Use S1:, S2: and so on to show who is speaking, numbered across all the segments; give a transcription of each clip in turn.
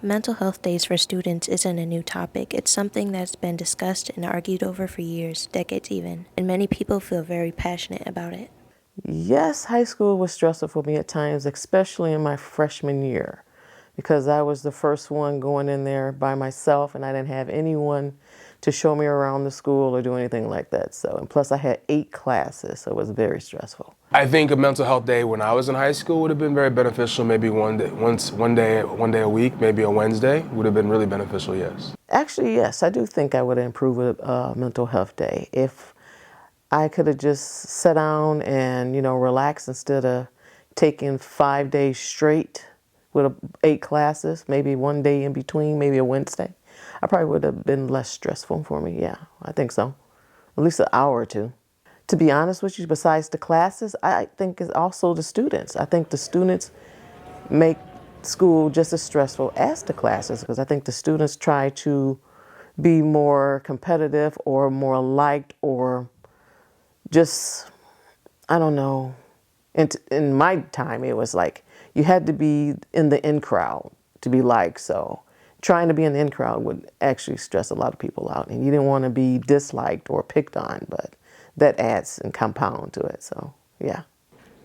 S1: Mental health days for students isn't a new topic. It's something that's been discussed and argued over for years, decades even, and many people feel very passionate about it.
S2: Yes, high school was stressful for me at times, especially in my freshman year, because I was the first one going in there by myself and I didn't have anyone to show me around the school or do anything like that. So, and plus I had 8 classes, so it was very stressful.
S3: I think a mental health day when I was in high school would have been very beneficial. Maybe one day a week, maybe a Wednesday would have been really beneficial. Yes.
S2: Actually, yes, I do think I would improve a mental health day if I could have just sat down and relax instead of taking 5 days straight with 8 classes, maybe one day in between, maybe a Wednesday. I probably would have been less stressful for me. Yeah, I think so. At least an hour or two. To be honest with you, besides the classes, I think it's also the students. I think the students make school just as stressful as the classes because I think the students try to be more competitive or more liked or just, I don't know. In my time, it was like you had to be in the in crowd to be liked. So trying to be in the in crowd would actually stress a lot of people out. And you didn't want to be disliked or picked on, but that adds and compound to it. So, yeah.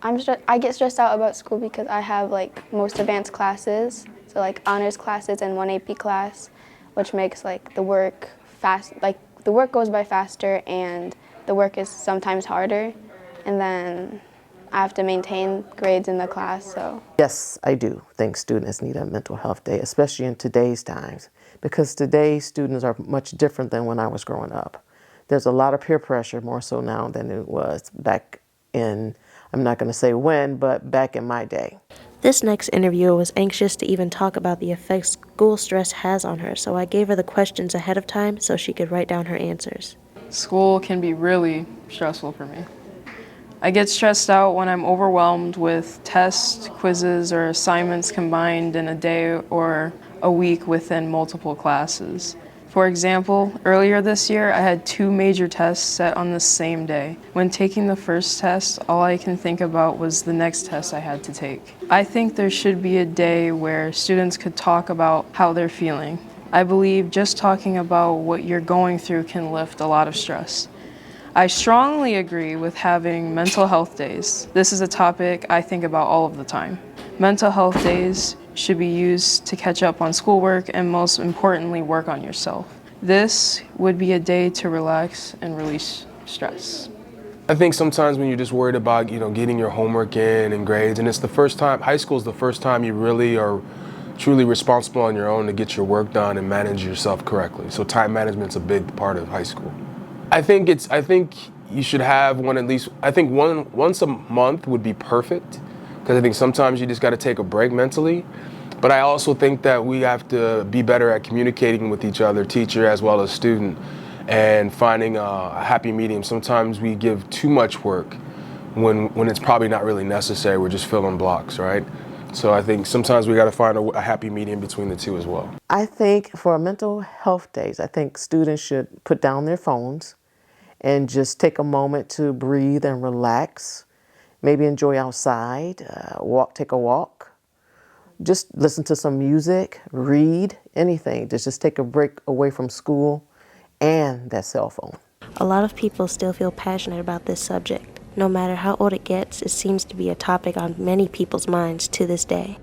S4: I get stressed out about school because I have most advanced classes, so honors classes and one AP class, which makes the work fast. The work goes by faster and the work is sometimes harder, and then I have to maintain grades in the class. So
S2: yes, I do think students need a mental health day, especially in today's times, because today's students are much different than when I was growing up. There's a lot of peer pressure, more so now than it was back in, I'm not going to say when, but back in my day.
S1: This next interviewer was anxious to even talk about the effects school stress has on her, so I gave her the questions ahead of time so she could write down her answers.
S5: School can be really stressful for me. I get stressed out when I'm overwhelmed with tests, quizzes, or assignments combined in a day or a week within multiple classes. For example, earlier this year, I had 2 major tests set on the same day. When taking the first test, all I can think about was the next test I had to take. I think there should be a day where students could talk about how they're feeling. I believe just talking about what you're going through can lift a lot of stress. I strongly agree with having mental health days. This is a topic I think about all of the time. Mental health days should be used to catch up on schoolwork and most importantly, work on yourself. This would be a day to relax and release stress.
S3: I think sometimes when you're just worried about, getting your homework in and grades, and it's the first time, high school is the first time you really are truly responsible on your own to get your work done and manage yourself correctly. So time management's a big part of high school. I think you should have one at least, I think once a month would be perfect, because I think sometimes you just got to take a break mentally. But I also think that we have to be better at communicating with each other, teacher as well as student, and finding a happy medium. Sometimes we give too much work when it's probably not really necessary. We're just filling blocks, right? So I think sometimes we got to find a happy medium between the two as well.
S2: I think for mental health days, I think students should put down their phones and just take a moment to breathe and relax. Maybe enjoy outside, take a walk. Just listen to some music, read, anything. Just take a break away from school and that cell phone.
S1: A lot of people still feel passionate about this subject. No matter how old it gets, it seems to be a topic on many people's minds to this day.